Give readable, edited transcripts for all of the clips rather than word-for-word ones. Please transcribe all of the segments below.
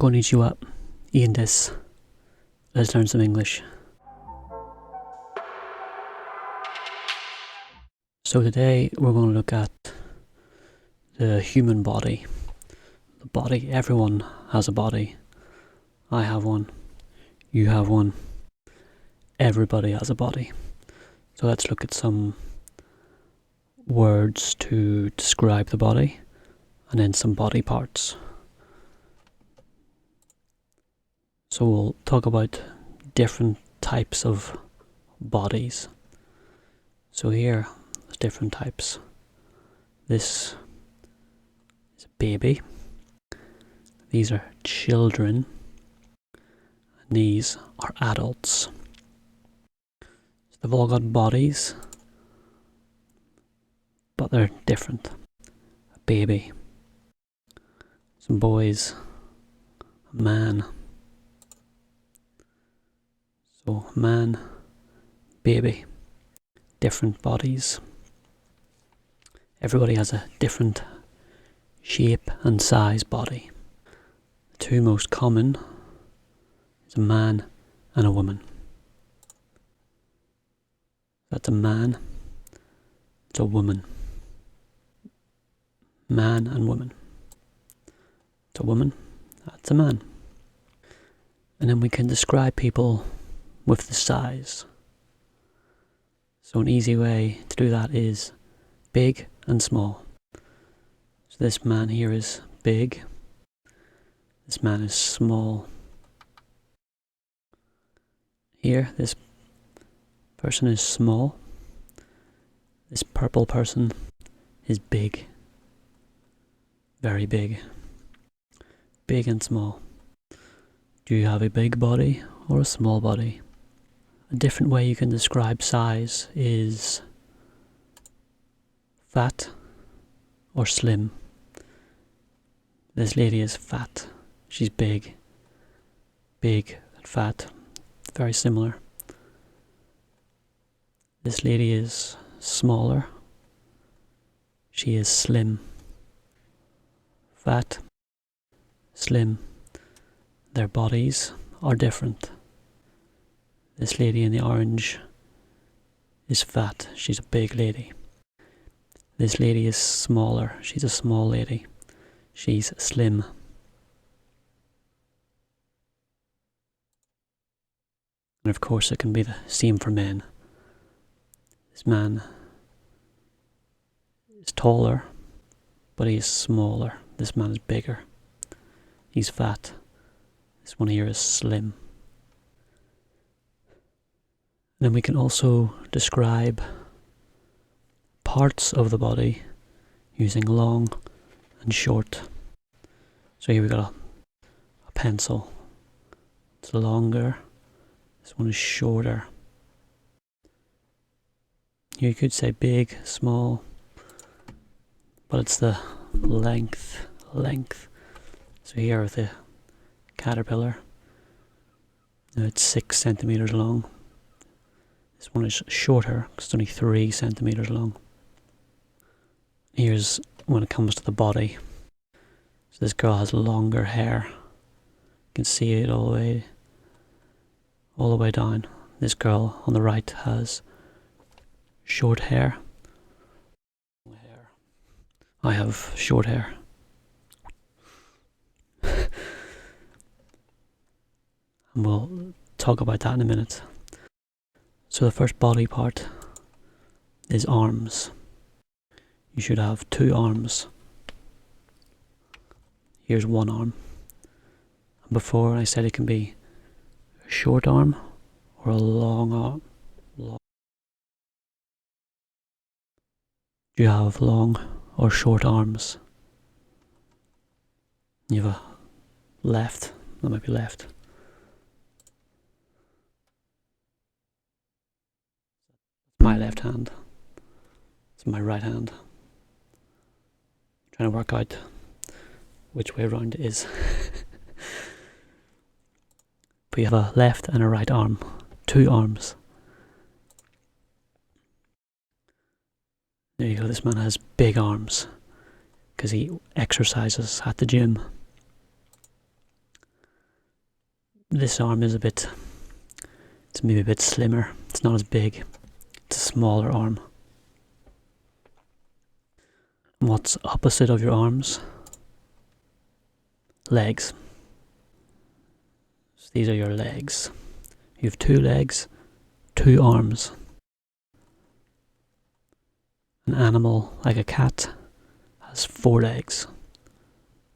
Konnichiwa, Ian des. Let's learn some English. So today we're going to look at the human body. The body, everyone has a body. I have one, you have one, everybody has a body. So let's look at some words to describe the body and then some body parts. So we'll talk about different types of bodies. So here, there's different types. This is a baby. These are children. And these are adults. So they've all got bodies, but they're different. A baby, some boys, a man. So man, baby, different bodies. Everybody has a different shape and size body. The two most common is a man and a woman. That's a man, it's a woman. Man and woman. It's a woman, that's a man. And then we can describe people with the size. So an easy way to do that is big and small. So this man here is big. This man is small. Here, this person is small. This purple person is big. Very big. Big and small. Do you have a big body or a small body? A different way you can describe size is fat or slim. This lady is fat. She's big. Big and fat. Very similar. This lady is smaller. She is slim. Fat. Slim. Their bodies are different. This lady in the orange is fat. She's a big lady. This lady is smaller. She's a small lady. She's slim. And of course it can be the same for men. This man is taller, but he is smaller. This man is bigger. He's fat. This one here is slim. Then we can also describe parts of the body using long and short. So here we got a pencil. It's longer. This one is shorter. You could say big, small, but it's the length. So here with the caterpillar, it's 6 centimeters long. This one is shorter, because it's only 3 centimeters long. Here's when it comes to the body. So this girl has longer hair. You can see it all the way down. This girl on the right has short hair. I have short hair. And we'll talk about that in a minute. So the first body part is arms. You should have 2 arms. Here's one arm. And before I said it can be a short arm or a long arm. Do you have long or short arms? You have a left. That might be left. My left hand. It's my right hand. I'm trying to work out which way around it is. But you have a left and a right arm. 2 arms. There you go, this man has big arms because he exercises at the gym. this arm is it's maybe a bit slimmer. It's not as big. It's a smaller arm. What's opposite of your arms? Legs. So these are your legs. You have 2 legs, 2 arms. An animal like a cat has 4 legs.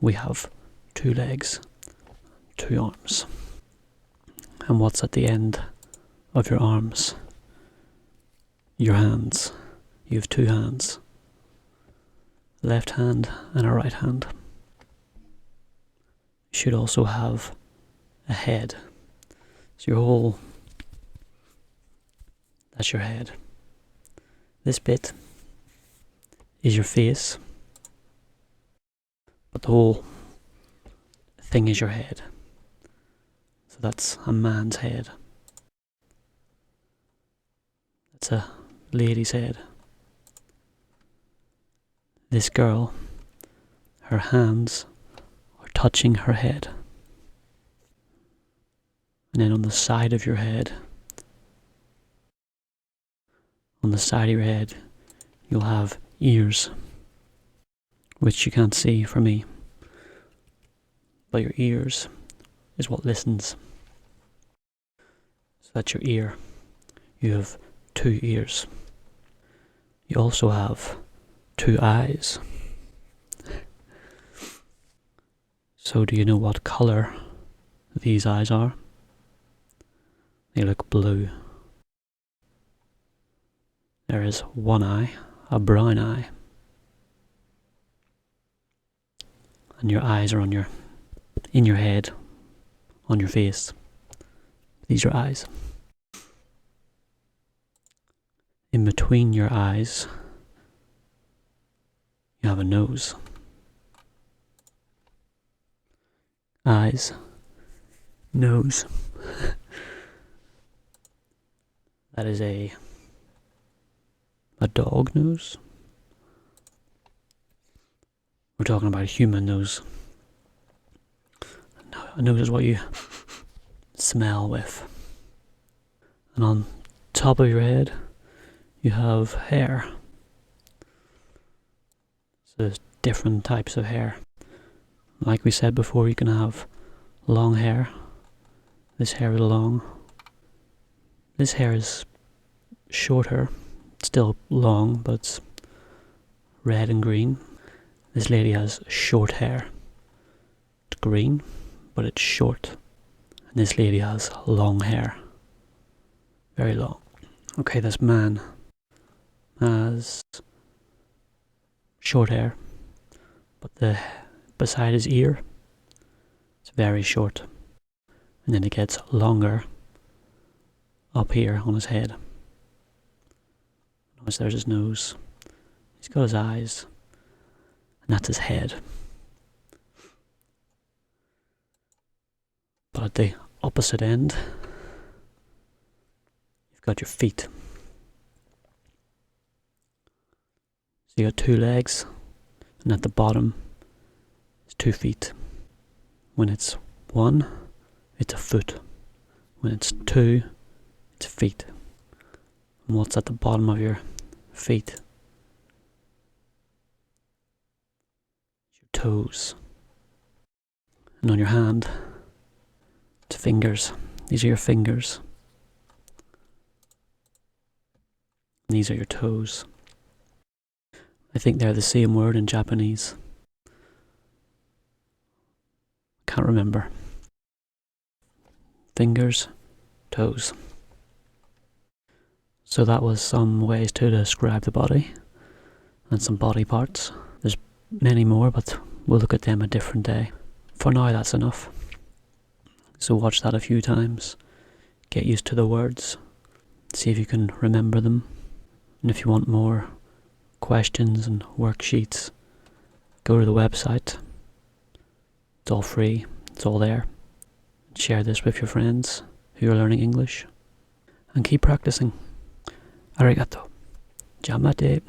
We have 2 legs, 2 arms. And what's at the end of your arms? Your hands. You have 2 hands. Left hand and a right hand. You should also have a head. So that's your head. This bit is your face, but the whole thing is your head. So that's a man's head. That's a lady's head. This girl, her hands are touching her head. And then on the side of your head, you'll have ears, which you can't see for me. But your ears is what listens. So that's your ear. You have 2 ears. You also have 2 eyes. So do you know what colour these eyes are? They look blue. There is one eye, a brown eye. And your eyes are in your head, on your face. These are eyes. In between your eyes, you have a nose. Eyes, nose. That is a dog nose. We're talking about a human nose. A nose is what you smell with. And on top of your head, you have hair. So there's different types of hair. Like we said before, you can have long hair. This hair is long. This hair is shorter. It's still long, but it's red and green. This lady has short hair. It's green, but it's short. And this lady has long hair. Very long. Okay, this man has short hair, but beside his ear, it's very short. And then it gets longer up here on his head. Notice there's his nose. He's got his eyes. And that's his head. But at the opposite end, you've got your feet. So you got 2 legs, and at the bottom is 2 feet. When it's 1, it's a foot. When it's 2, it's feet. And what's at the bottom of your feet? Your toes. And on your hand, it's fingers. These are your fingers. And these are your toes. I think they're the same word in Japanese. Can't remember. Fingers, toes. So that was some ways to describe the body and some body parts. There's many more, but we'll look at them a different day. For now, that's enough. So watch that a few times. Get used to the words. See if you can remember them. And if you want more questions and worksheets, go to the website. It's all free. It's all there. Share this with your friends who are learning English. And keep practicing. Arigato. Jamate.